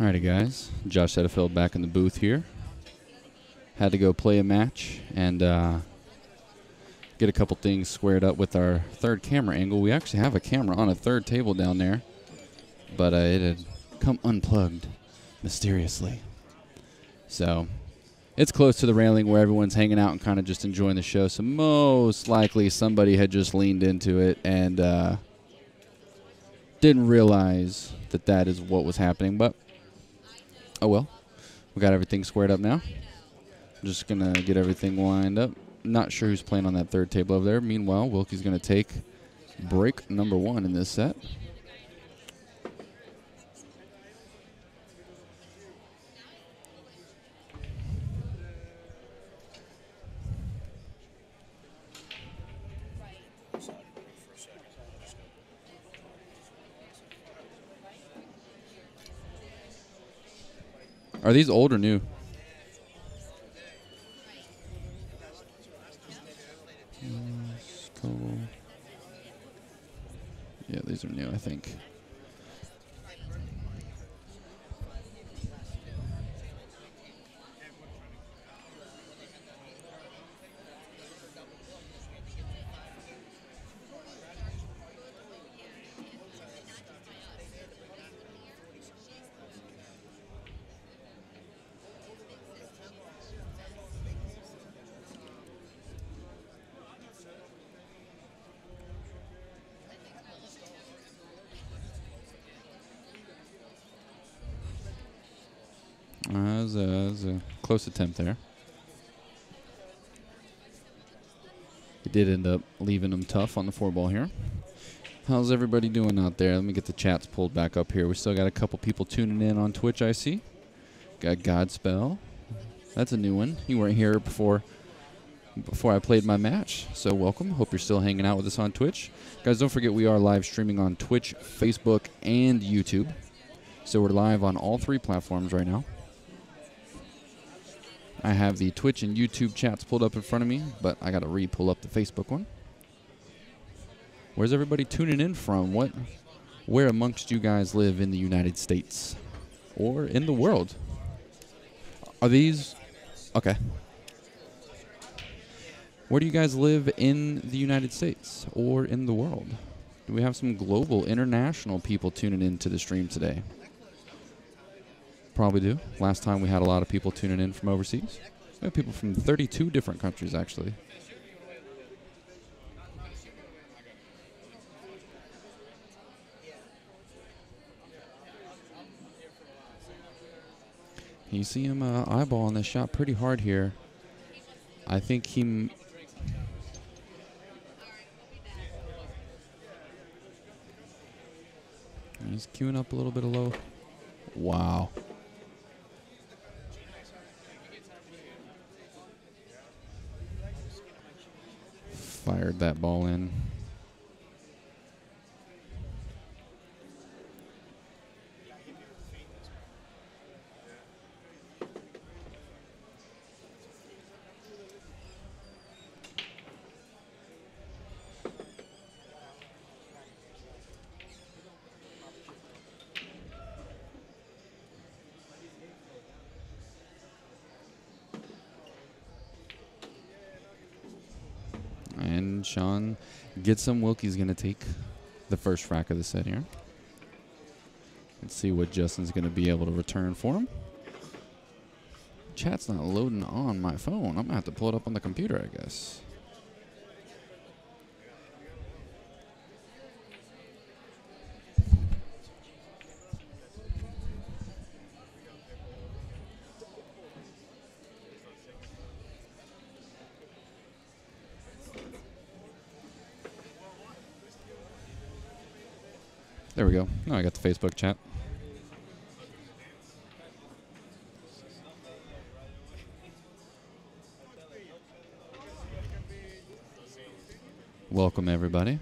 Alrighty, guys. Josh Setterfield back in the booth here. Had to go play a match and get a couple things squared up with our third camera angle. We actually have a camera on a third table down there, but it had come unplugged mysteriously. So it's close to the railing where everyone's hanging out and kind of just enjoying the show. So most likely somebody had just leaned into it and didn't realize that that is what was happening. But oh well, we got everything squared up now. I'm just going to get everything lined up. Not sure who's playing on that third table over there. Meanwhile, Wilkie's going to take break number 1 in this set. Are these old or new? Yeah, these are new, I think. That was a close attempt there. He did end up leaving him tough on the 4-ball here. How's everybody doing out there? Let me get the chats pulled back up here. We still got a couple people tuning in on Twitch, I see. Got Godspell. That's a new one. You weren't here before I played my match, so welcome. Hope you're still hanging out with us on Twitch. Guys, don't forget we are live streaming on Twitch, Facebook, and YouTube. So we're live on all 3 platforms right now. I have the Twitch and YouTube chats pulled up in front of me, but I got to re-pull up the Facebook one. Where's everybody tuning in from? Where amongst you guys live in the United States or in the world? Are these... Okay. Where do you guys live in the United States or in the world? Do we have some global, international people tuning in to the stream today? Probably do. Last time we had a lot of people tuning in from overseas. We have people from 32 different countries, actually. You see him eyeballing this shot pretty hard here. I think he... He's queuing up a little bit of low. Wow. Fired that ball in. And Shaun gets him. Wilkie's going to take the first frac of the set here. Let's see what Justin's going to be able to return for him. Chat's not loading on my phone. I'm going to have to pull it up on the computer, I guess. There we go. Now I got the Facebook chat. Welcome, everybody.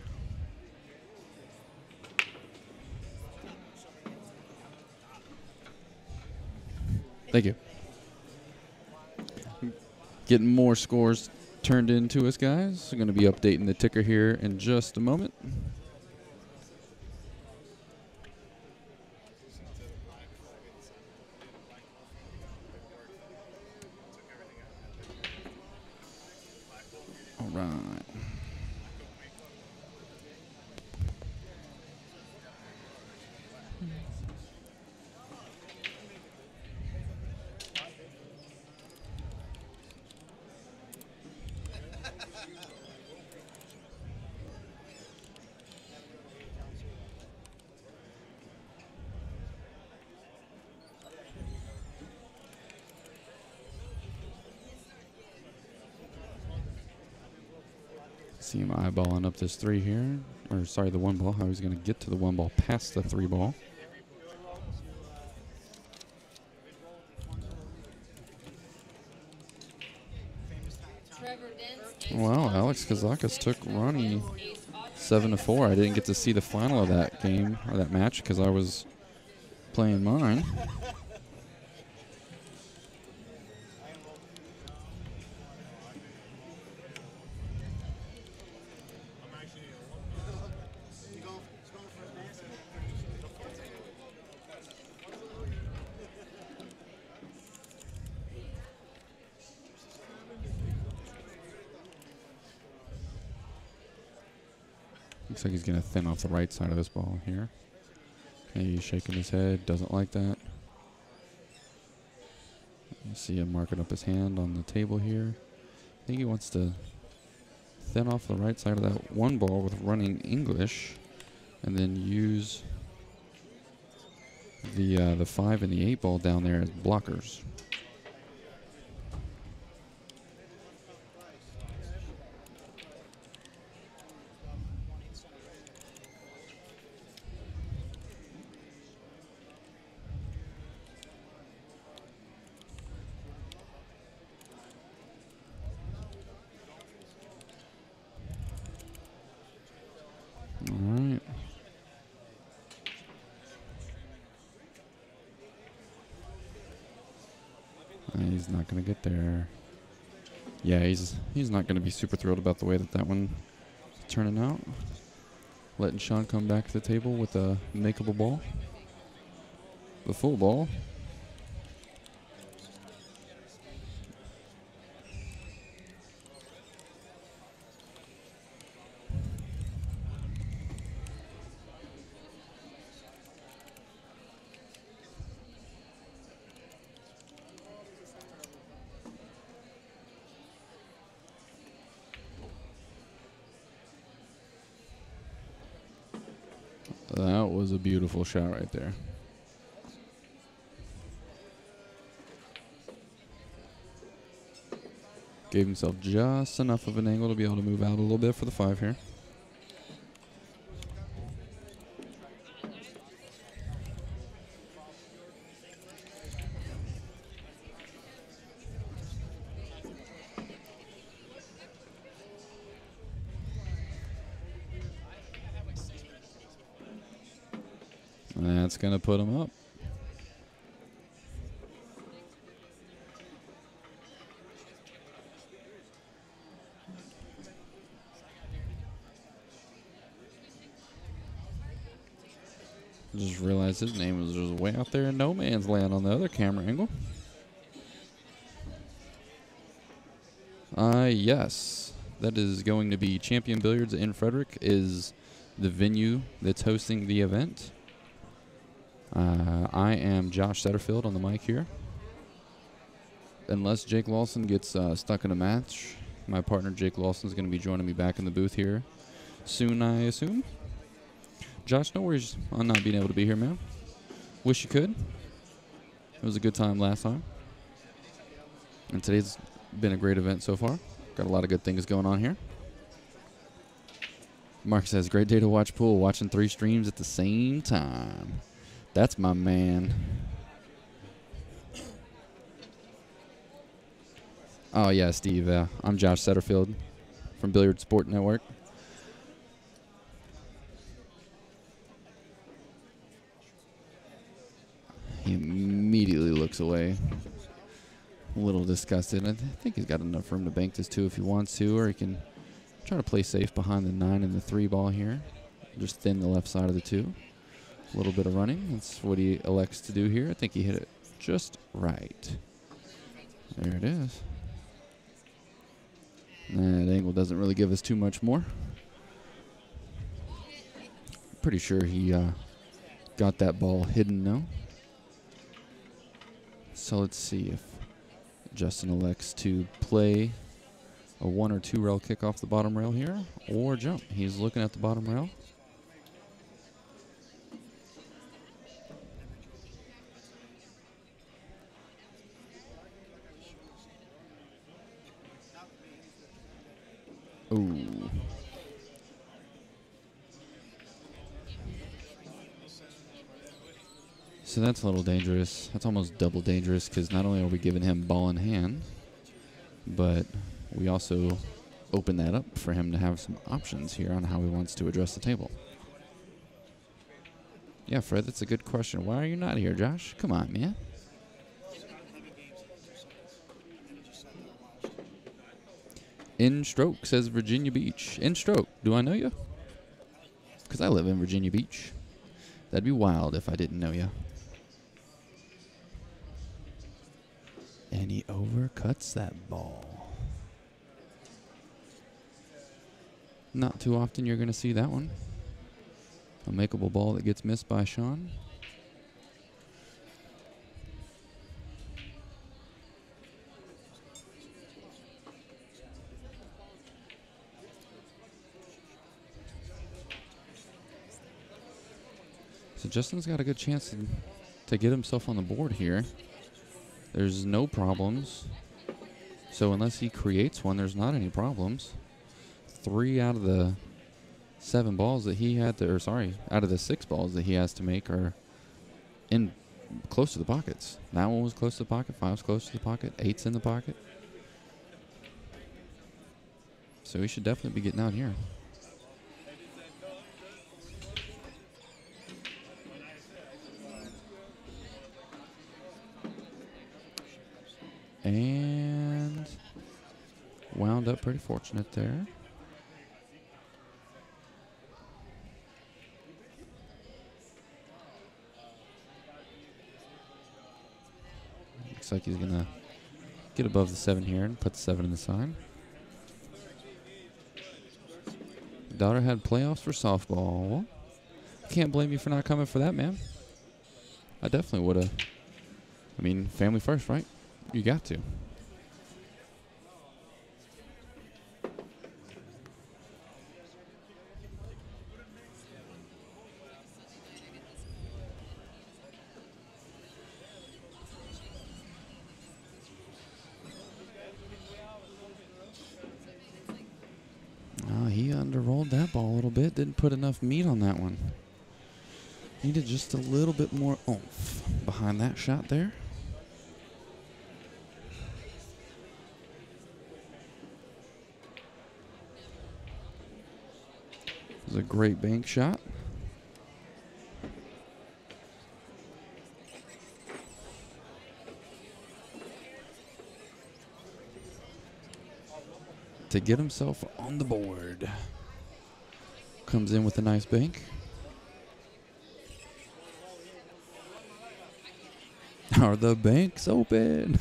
Thank you. Getting more scores turned into us, guys. I'm going to be updating the ticker here in just a moment. See him eyeballing up this 3 here. Or, sorry, the 1 ball. How he's going to get to the 1 ball past the 3 ball. Wow, Alex Kazakis took Ronnie 7-4. I didn't get to see the final of that game, or that match, because I was playing mine. Looks like he's going to thin off the right side of this ball here. Okay, he's shaking his head. Doesn't like that. You see him marking up his hand on the table here. I think he wants to thin off the right side of that 1 ball with running English, and then use the 5 and the 8 ball down there as blockers. He's not going to get there. Yeah, he's not going to be super thrilled about the way that one is turning out. Letting Shaun come back to the table with a makeable ball. The full ball. That was a beautiful shot right there. Gave himself just enough of an angle to be able to move out a little bit for the 5 here. That's going to put him up. Just realized his name was just way out there in no man's land on the other camera angle. Yes, that is going to be Champion Billiards in Frederick is the venue that's hosting the event. I am Josh Setterfield on the mic here. Unless Jake Lawson gets stuck in a match, my partner Jake Lawson is going to be joining me back in the booth here soon, I assume. Josh, no worries on not being able to be here, man. Wish you could. It was a good time last time. And today's been a great event so far. Got a lot of good things going on here. Mark says, great day to watch pool, watching 3 streams at the same time. That's my man. Oh, yeah, Steve. I'm Josh Setterfield from Billiard Sport Network. He immediately looks away. A little disgusted. I think he's got enough room to bank this 2 if he wants to, or he can try to play safe behind the 9 and the 3 ball here. Just thin the left side of the 2. A little bit of running. That's what he elects to do here. I think he hit it just right. There it is. That angle doesn't really give us too much more. Pretty sure he got that ball hidden now. So let's see if Justin elects to play a 1 or 2 rail kick off the bottom rail here, or jump. He's looking at the bottom rail. Ooh. So that's a little dangerous. That's almost double dangerous because not only are we giving him ball in hand, but we also open that up for him to have some options here on how he wants to address the table. Yeah, Fred, that's a good question. Why are you not here, Josh? Come on, man. In stroke, says Virginia Beach. In stroke, do I know you? Because I live in Virginia Beach. That'd be wild if I didn't know you. And he overcuts that ball. Not too often you're going to see that one. A makeable ball that gets missed by Shaun. So Justin's got a good chance to get himself on the board here. There's no problems. So unless he creates one, there's not any problems. 3 out of the 7 balls that he had to, or sorry, out of the 6 balls that he has to make are in close to the pockets. That one was close to the pocket, 5's close to the pocket, 8's in the pocket. So he should definitely be getting out here. And wound up pretty fortunate there. Looks like he's going to get above the 7 here and put the 7 in the side. Daughter had playoffs for softball. Well, I can't blame you for not coming for that, man. I definitely would have. I mean, family first, right? You got to. He underrolled that ball a little bit. Didn't put enough meat on that one. Needed just a little bit more oomph behind that shot there. It was a great bank shot. To get himself on the board. Comes in with a nice bank. Are the banks open?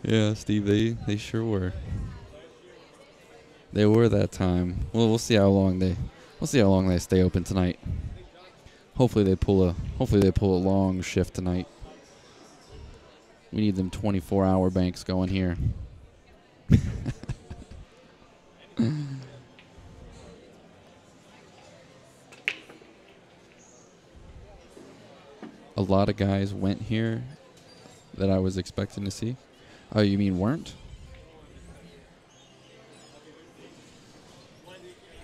Yeah, Steve, they sure were. They were that time. Well, we'll see how long they stay open tonight. Hopefully they pull a long shift tonight. We need them 24-hour banks going here. A lot of guys went here that I was expecting to see. Oh, you mean weren't?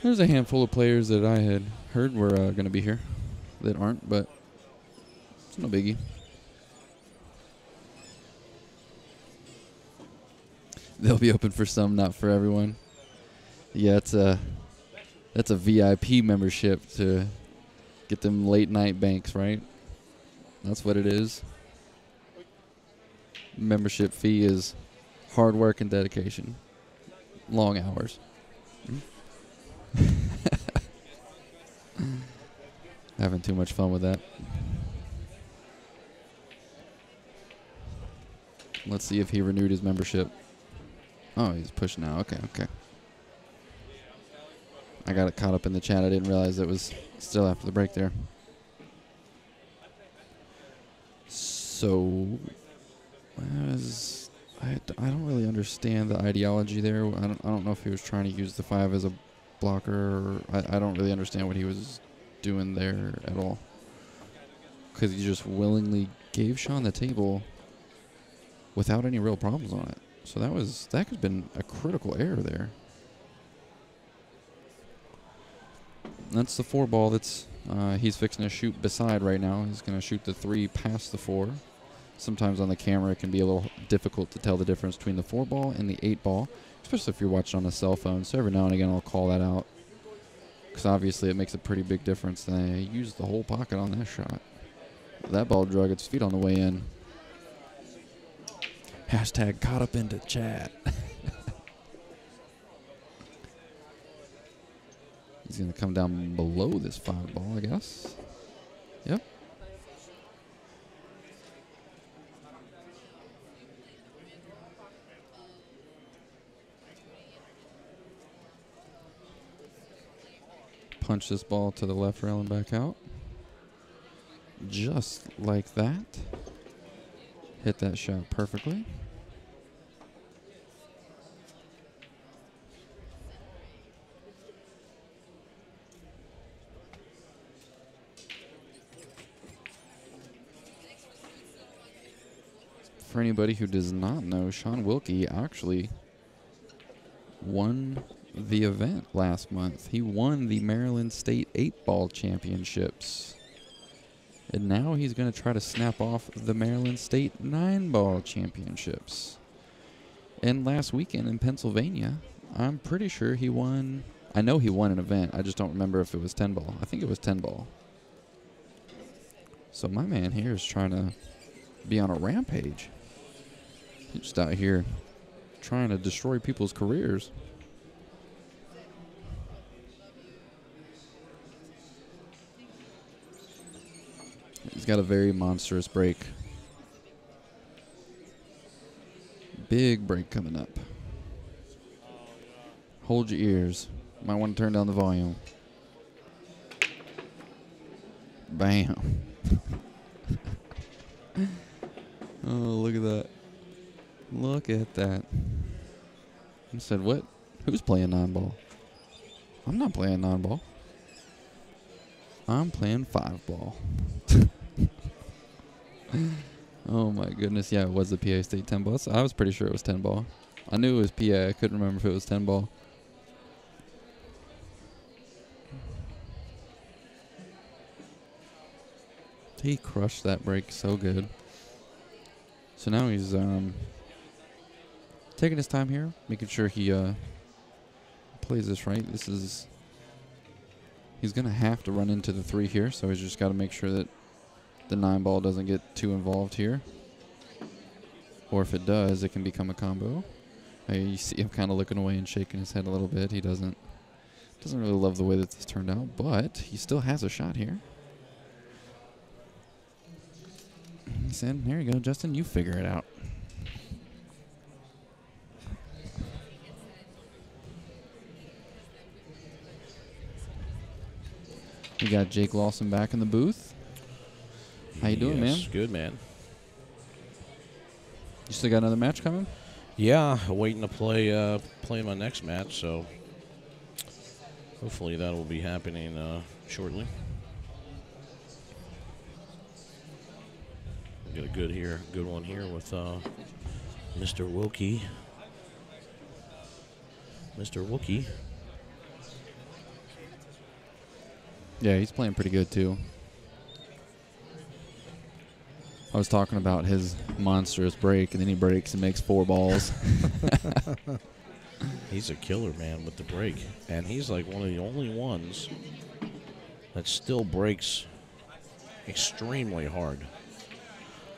There's a handful of players that I had heard were going to be here that aren't, but it's no biggie. They'll be open for some, not for everyone. Yeah, that's a VIP membership to get them late night banks, right? That's what it is. Membership fee is hard work and dedication. Long hours. Having too much fun with that. Let's see if he renewed his membership. Oh, he's pushing now. Okay. I got it caught up in the chat. I didn't realize it was still after the break there. So, I don't really understand the ideology there. I don't know if he was trying to use the 5 as a blocker. Or I don't really understand what he was doing there at all. Because he just willingly gave Shaun the table without any real problems on it. So that could have been a critical error there. That's the 4 ball that's he's fixing to shoot beside right now. He's going to shoot the 3 past the 4. Sometimes on the camera it can be a little difficult to tell the difference between the 4 ball and the 8 ball, especially if you're watching on a cell phone. So every now and again I'll call that out because obviously it makes a pretty big difference. And I used the whole pocket on that shot. That ball drug its feet on the way in. Hashtag caught up into chat. He's going to come down below this 5 ball, I guess. Yep. Punch this ball to the left rail and back out. Just like that. Hit that shot perfectly. For anybody who does not know, Shaun Wilkie actually won the event last month. He won the Maryland State 8-ball championships. And now he's going to try to snap off the Maryland State 9-ball championships. And last weekend in Pennsylvania, I'm pretty sure he won. I know he won an event. I just don't remember if it was 10-ball. I think it was 10-ball. So my man here is trying to be on a rampage. He's just out here trying to destroy people's careers. He's got a very monstrous break. Big break coming up. Hold your ears. Might want to turn down the volume. Bam. Oh, look at that. Look at that. I said, what? Who's playing 9-ball? I'm not playing 9-ball. I'm playing 5-ball. Oh, my goodness. Yeah, it was the PA State 10-ball. So I was pretty sure it was 10-ball. I knew it was PA. I couldn't remember if it was 10-ball. He crushed that break so good. So now he's taking his time here, making sure he plays this right. He's going to have to run into the 3 here, so he's just got to make sure that the 9-ball doesn't get too involved here. Or if it does, it can become a combo. You see him kind of looking away and shaking his head a little bit. He doesn't really love the way that this turned out, but he still has a shot here. He said, there you go, Justin, you figure it out. We got Jake Lawson back in the booth. How you doing, man? Good, man. You still got another match coming? Yeah, waiting to play my next match, so hopefully that will be happening shortly. Got a good one here with Mr. Wilkie. Mr. Wilkie. Yeah, he's playing pretty good too. I was talking about his monstrous break, and then he breaks and makes 4 balls. He's a killer, man, with the break. And he's like one of the only ones that still breaks extremely hard.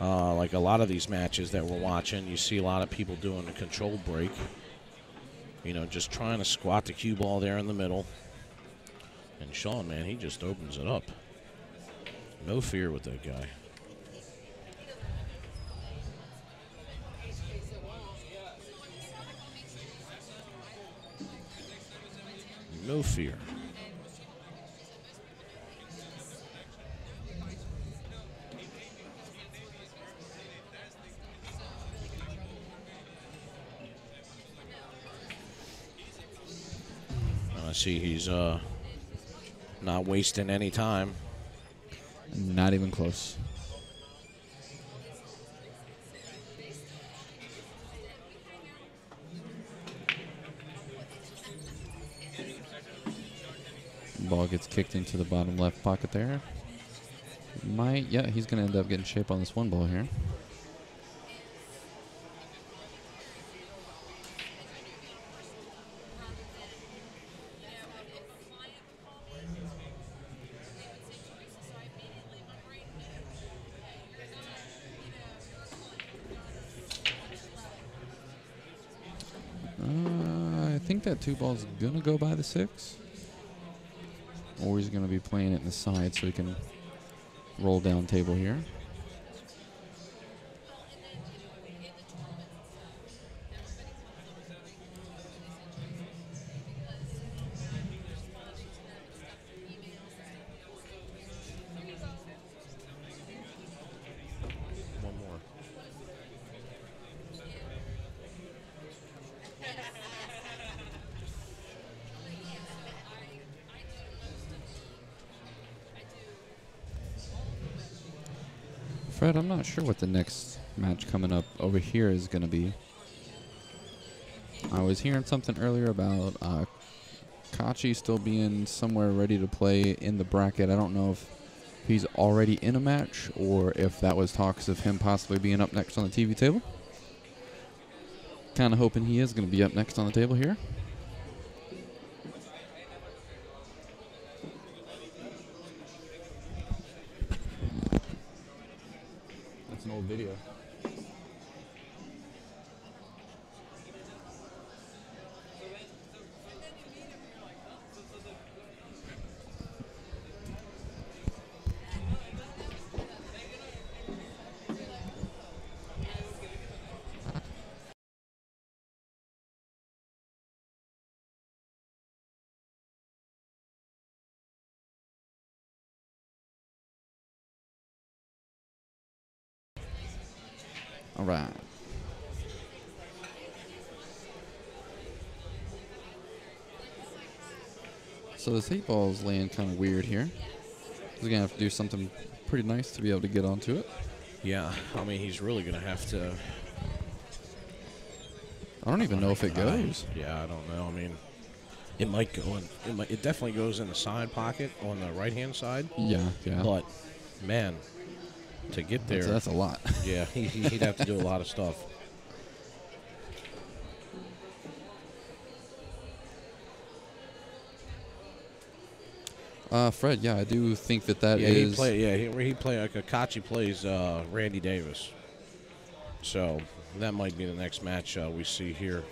Like a lot of these matches that we're watching, you see a lot of people doing a controlled break. You know, just trying to squat the cue ball there in the middle. And Shaun, man, he just opens it up. No fear with that guy. No fear. see he's not wasting any time. Not even close. Ball gets kicked into the bottom left pocket there. Yeah, he's going to end up getting shape on this one ball here. I think that 2 ball's going to go by the 6. Or he's going to be playing it in the side so he can roll down table here. One more. Fred, I'm not sure what the next match coming up over here is going to be. I was hearing something earlier about Kachi still being somewhere ready to play in the bracket. I don't know if he's already in a match or if that was talks of him possibly being up next on the TV table. Kind of hoping he is going to be up next on the table here. That's an old video. All right. So this 8 ball is laying kind of weird here. He's going to have to do something pretty nice to be able to get onto it. Yeah, I mean, he's really going to have to. I don't even know if it goes. Yeah, I don't know. I mean, it might go in. It definitely goes in the side pocket on the right-hand side. Yeah, yeah. But, man, to get there. That's a lot. Yeah, he'd have to do a lot of stuff. Fred, yeah, I do think that is. He play like Akachi plays Randy Davis. So that might be the next match we see here.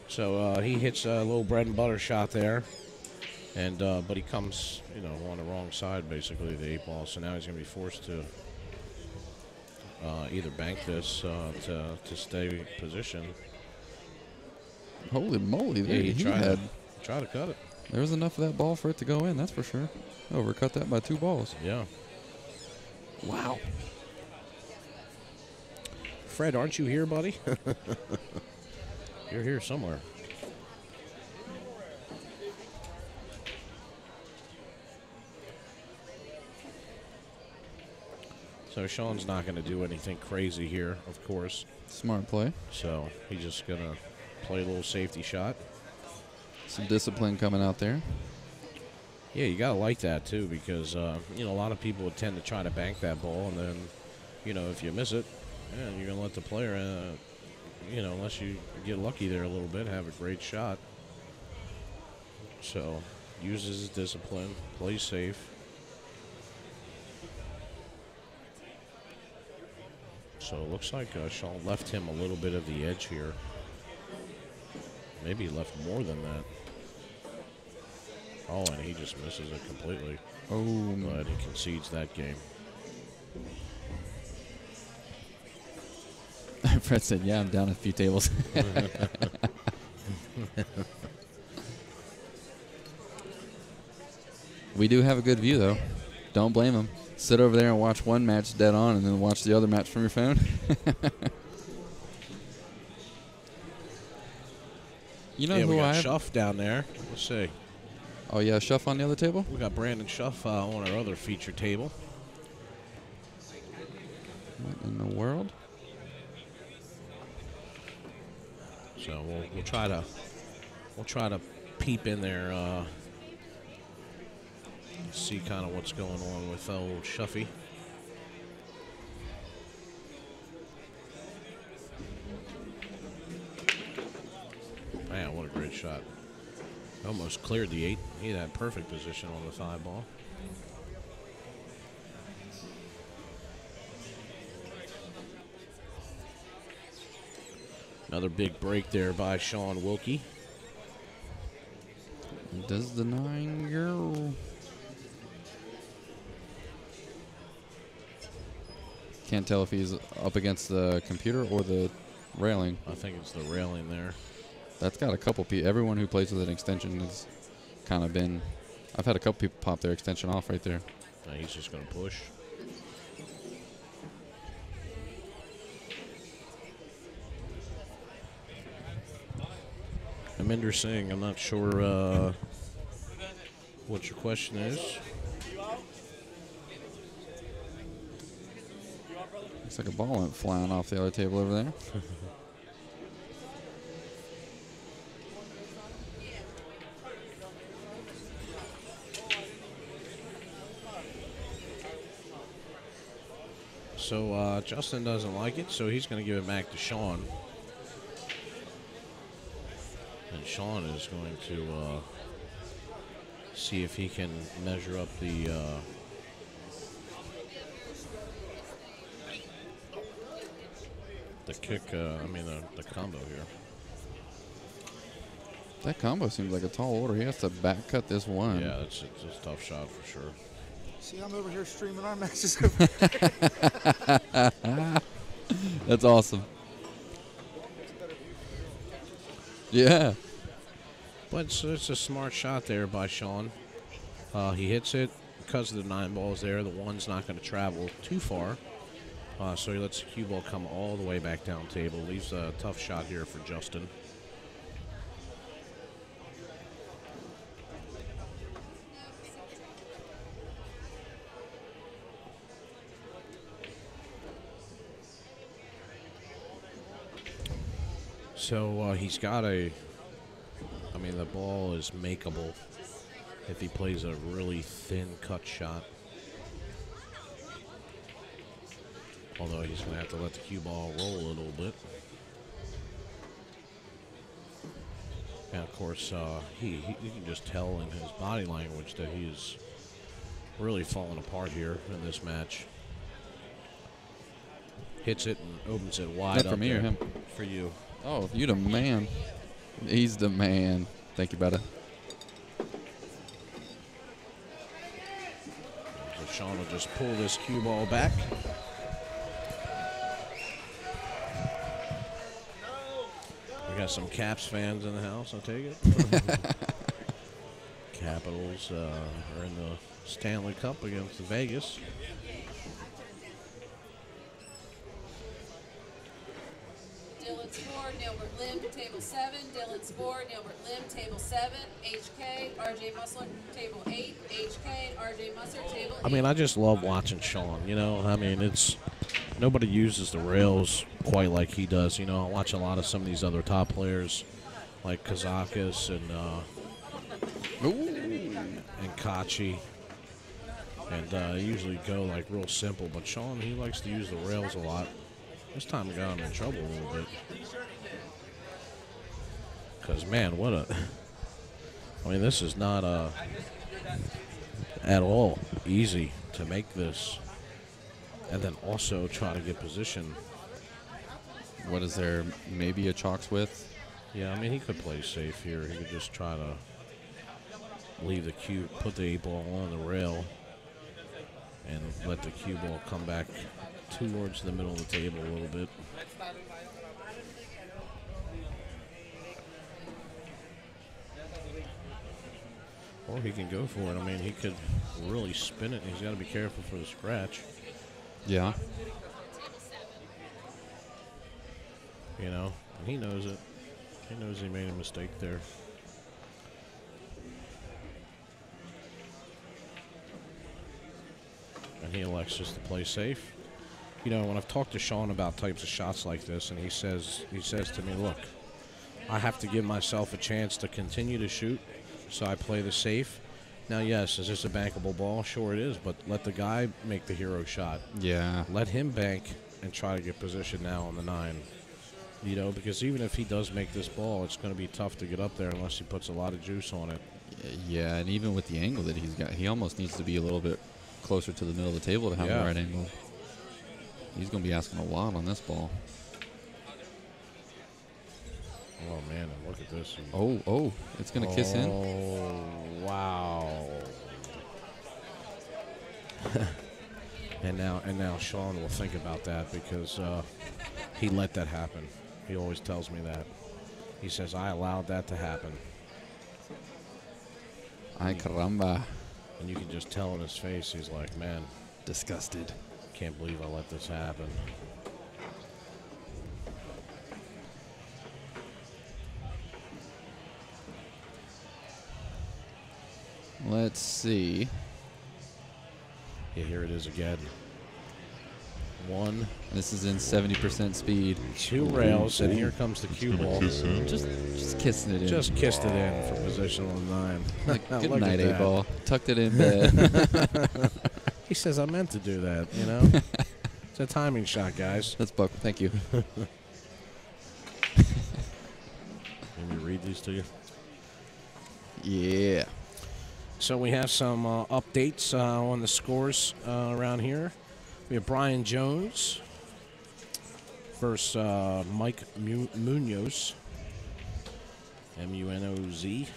So he hits a little bread and butter shot there, and but he comes, on the wrong side basically, the 8 ball. So now he's going to be forced to either bank this to stay in position. Holy moly! Yeah, he tried to cut it. There was enough of that ball for it to go in, that's for sure. Overcut that by 2 balls. Yeah. Wow. Fred, aren't you here, buddy? You're here somewhere. So Shaun's not going to do anything crazy here, of course. Smart play. So he's just going to play a little safety shot. Some discipline coming out there. Yeah, you got to like that, too, because, a lot of people would tend to try to bank that ball, and then, if you miss it, you're going to let the player, unless you get lucky there a little bit, have a great shot. So, uses his discipline, plays safe. So, it looks like Shaun left him a little bit of the edge here. Maybe he left more than that. Oh, and he just misses it completely. Oh, but he concedes that game. Fred said, yeah, I'm down a few tables. We do have a good view, though. Don't blame him. Sit over there and watch one match dead on and then watch the other match from your phone. You know yeah, who we got I Shuff down there. Let's see. Oh, yeah, Shuff on the other table? We got Brandon Shuff on our other feature table. What in the world? So we'll try to peep in there, see kind of what's going on with old Shuffy. Man, what a great shot. Almost cleared the 8. He had perfect position on the 5 ball. Another big break there by Shaun Wilkie. Does the 9 go? Can't tell if he's up against the computer or the railing. I think it's the railing there. That's got a couple people. Everyone who plays with an extension has kind of been. I've had a couple people pop their extension off right there. Now he's just going to push. Aminder Singh, I'm not sure what your question is. Looks like a ball went flying off the other table over there. So Justin doesn't like it, so he's going to give it back to Shaun. And Shaun is going to see if he can measure up the kick, the combo here. That combo seems like a tall order. He has to back cut this one. Yeah, it's a tough shot for sure. See, I'm over here streaming our matches. That's awesome. Yeah. But it's a smart shot there by Shaun. He hits it because of the 9 balls there. The 1's not going to travel too far. So he lets the cue ball come all the way back down table. Leaves a tough shot here for Justin. So he's got the ball is makeable if he plays a really thin cut shot. Although he's going to have to let the cue ball roll a little bit. And of course, you can just tell in his body language that he's really falling apart here in this match. Hits it and opens it wide That up for me there. or him? For you. Oh, you the man. He's the man. Thank you, brother. So Shaun will just pull this cue ball back. We got some Caps fans in the house, I take it. Capitals are in the Stanley Cup against Vegas. Dylan Spore, Nilbert Lim, table 7. Dylan Spore, Nilbert Lim, table 7. HK, RJ Musler, table 8. HK and RJ Musler, table 8. I mean, I just love watching Shaun, you know. I mean, it's nobody uses the rails quite like he does. You know, I watch a lot of some of these other top players like Kazakis and Kachi. And usually go like real simple, but Shaun, he likes to use the rails a lot. This time I got him in trouble a little bit. Because, man, I mean, this is not at all easy to make this. And then also try to get position. What is there? Maybe a chalks width? Yeah, I mean, he could play safe here. He could just try to leave the cue, put the 8 ball on the rail, and let the cue ball come back towards the middle of the table a little bit. Or he can go for it. I mean, he could really spin it, and he's got to be careful for the scratch. Yeah. You know, and he knows it. He knows he made a mistake there. And he elects just to play safe. You know, when I've talked to Shaun about types of shots like this, and he says to me, look, I have to give myself a chance to continue to shoot, so I play the safe. Now, yes, is this a bankable ball? Sure it is, but let the guy make the hero shot. Yeah. Let him bank and try to get position now on the 9. You know, because even if he does make this ball, it's going to be tough to get up there unless he puts a lot of juice on it. Yeah, and even with the angle that he's got, he almost needs to be a little bit closer to the middle of the table to have the right angle. He's going to be asking a lot on this ball. Oh, man, and look at this. Oh, it's going to kiss in. Oh, wow. and now Shaun will think about that because he let that happen. He always tells me that. He says, I allowed that to happen. Ay, caramba. And you can just tell in his face, he's like, man. Disgusted. Can't believe I let this happen. Let's see. Yeah, here it is again. 1. This is in 70% speed. 2 rails, and here comes the cue ball. Just kissing it in. Just kissed it in for position on the 9. Like, good Look night, at that. A-ball. Tucked it in bed. He says, I meant to do that, you know? It's a timing shot, guys. That's Buck. Thank you. Let me read these to you. Yeah. So we have some updates on the scores around here. We have Brian Jones versus Mike Munoz, M-U-N-O-Z.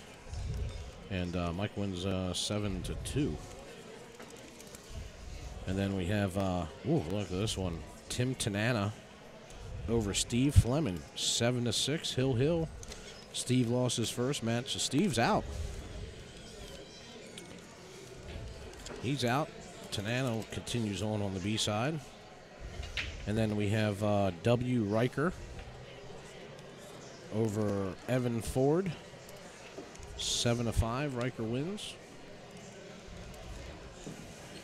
And Mike wins 7-2. And then we have, look at this one. Tim Tanana over Steve Fleming, 7-6, Hill. Steve lost his first match, so Steve's out. He's out. Tanana continues on the B side. And then we have W. Riker over Evan Ford, 7-5, Riker wins.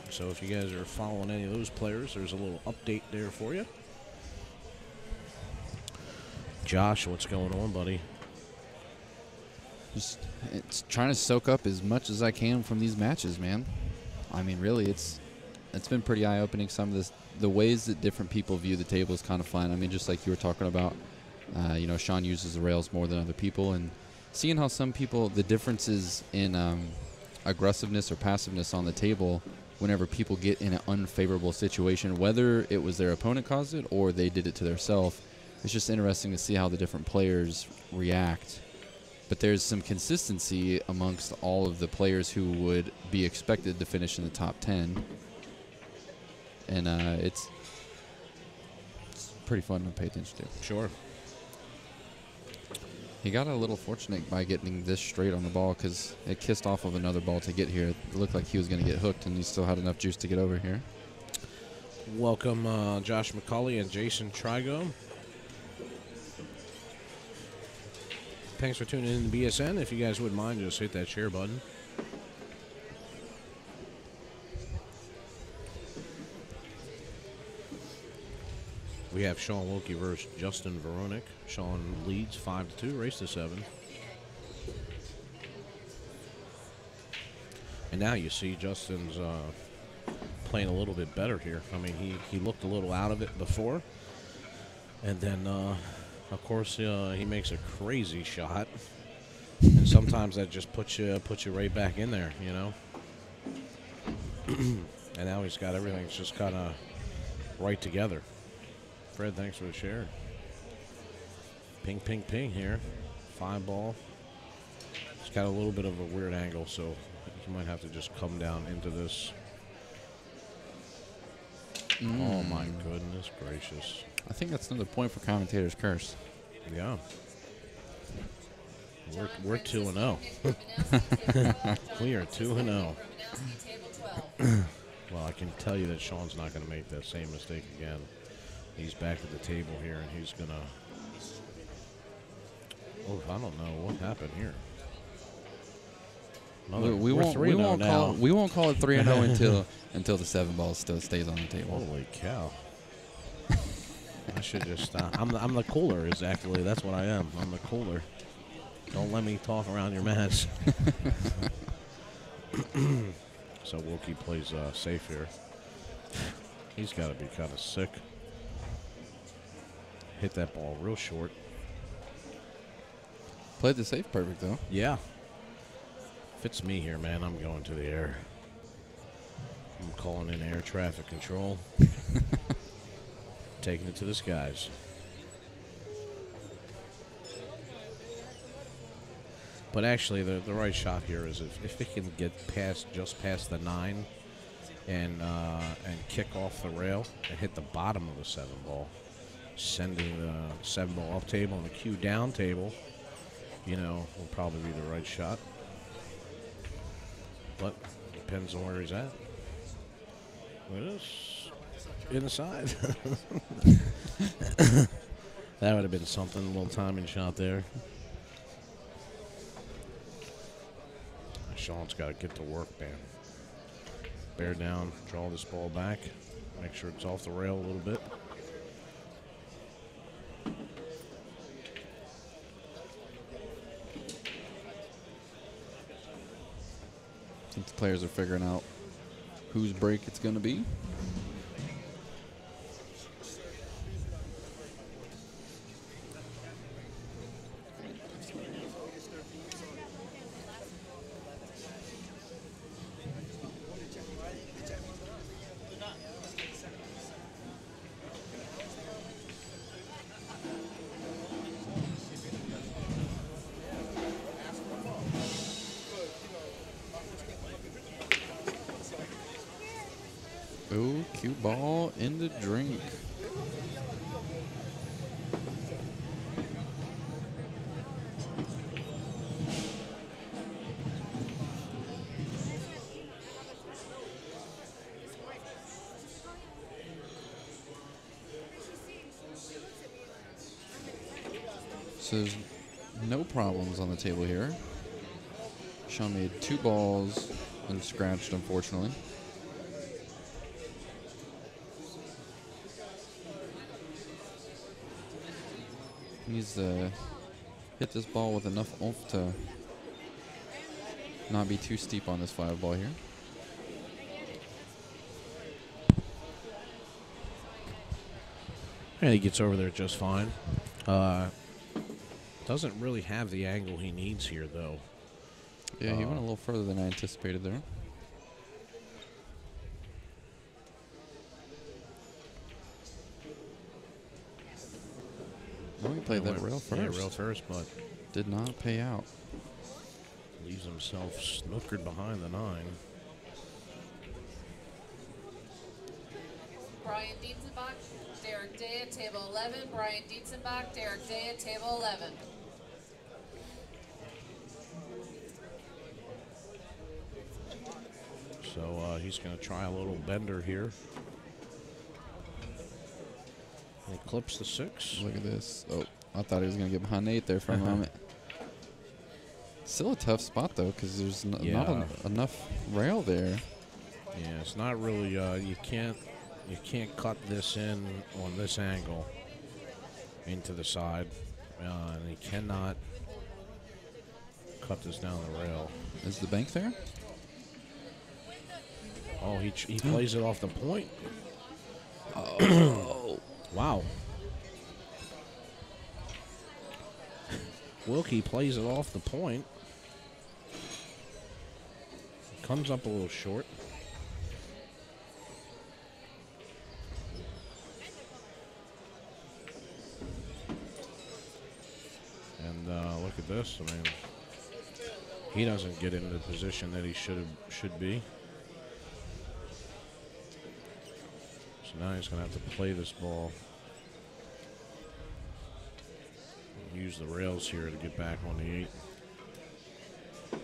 So if you guys are following any of those players, there's a little update there for you. Josh, what's going on, buddy? Just it's trying to soak up as much as I can from these matches, man. I mean, really, it's been pretty eye-opening. Some of the ways that different people view the table is kind of fun. I mean, just like you were talking about, you know, Shaun uses the rails more than other people, and seeing how some people, the differences in aggressiveness or passiveness on the table whenever people get in an unfavorable situation, whether it was their opponent caused it or they did it to themselves. It's just interesting to see how the different players react. But there's some consistency amongst all of the players who would be expected to finish in the top 10. And it's pretty fun to pay attention to. Sure. He got a little fortunate by getting this straight on the ball because it kissed off of another ball to get here. It looked like he was going to get hooked, and he still had enough juice to get over here. Welcome Josh McCauley and Jason Trigo. Thanks for tuning in to BSN. If you guys wouldn't mind, just hit that share button. We have Shaun Wilkie versus Justin Veronic. Shaun leads 5-2, race to 7. And now you see Justin's playing a little bit better here. I mean, he looked a little out of it before. And then, of course, he makes a crazy shot. And sometimes that just puts you right back in there, you know. And now he's got everything just kind of right together. Fred, thanks for the share. Ping, ping, ping here. 5 ball. It's got a little bit of a weird angle, so you might have to just come down into this. Oh, my goodness gracious. I think that's another point for commentator's curse. Yeah. We're 2-0. We are 2-0. Well, I can tell you that Shaun's not going to make that same mistake again. He's back at the table here, and he's going to Oh, I don't know what happened here. We won't call it 3-0 until the 7 ball still stays on the table. Holy cow! I should just stop. I'm the cooler. Exactly. That's what I am. I'm the cooler. Don't let me talk around your match. So Wilkie plays safe here. He's got to be kind of sick. Hit that ball real short. Played the safe perfect, though. Yeah. If it's me here, man, I'm going to the air. I'm calling in air traffic control. Taking it to the skies. But actually, the right shot here is if it can get just past the 9 and kick off the rail and hit the bottom of the 7 ball, sending the 7 ball up table and the cue down table, you know, will probably be the right shot. But depends on where he's at. It is inside. That would have been something, a little timing shot there. Shaun's got to get to work, man. Bear down, draw this ball back, make sure it's off the rail a little bit. I think the players are figuring out whose break it's going to be. Oh, cue ball in the drink. So there's no problems on the table here. Shaun made 2 balls and scratched, unfortunately. He's hit this ball with enough oomph to not be too steep on this 5 ball here. And he gets over there just fine. Doesn't really have the angle he needs here, though. Yeah, he went a little further than I anticipated there. Well, he played that rail first. Yeah, rail first, but did not pay out. Leaves himself snookered behind the 9. Brian Dietzenbach, Derek Day at table 11. Brian Dietzenbach, Derek Day at table 11. So he's going to try a little bender here. He clips the 6. Look at this. Oh, I thought he was going to get behind 8 there for a moment. Still a tough spot, though, because there's not enough rail there. Yeah, it's not really, you can't cut this in on this angle into the side. And he cannot cut this down the rail. Is the bank there? Oh, he plays it off the point. Oh. Wow. Wilkie plays it off the point. Comes up a little short. And look at this. I mean, he doesn't get into the position that he should be. So now he's going to have to play this ball. Use the rails here to get back on the 8.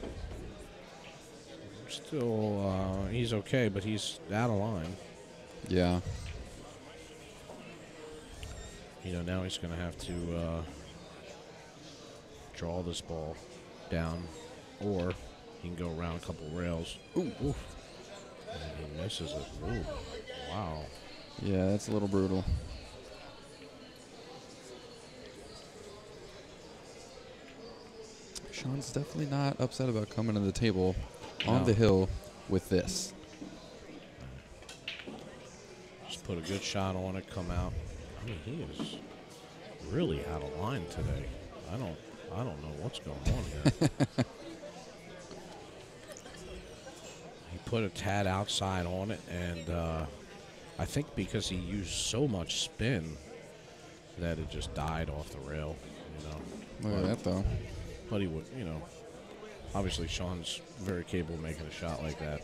Still, he's okay, but he's out of line. Yeah. You know, now he's going to have to draw this ball down, or he can go around a couple rails. Ooh, oof. And he misses it. Ooh, wow. Yeah, that's a little brutal. Shaun's definitely not upset about coming to the table on the hill with this. Just put a good shot on it, come out. I mean, he is really out of line today. I don't know what's going on here. He put a tad outside on it, and I think because he used so much spin that it just died off the rail, you know. Look at that, though. But he would, you know, obviously Shaun's very capable of making a shot like that.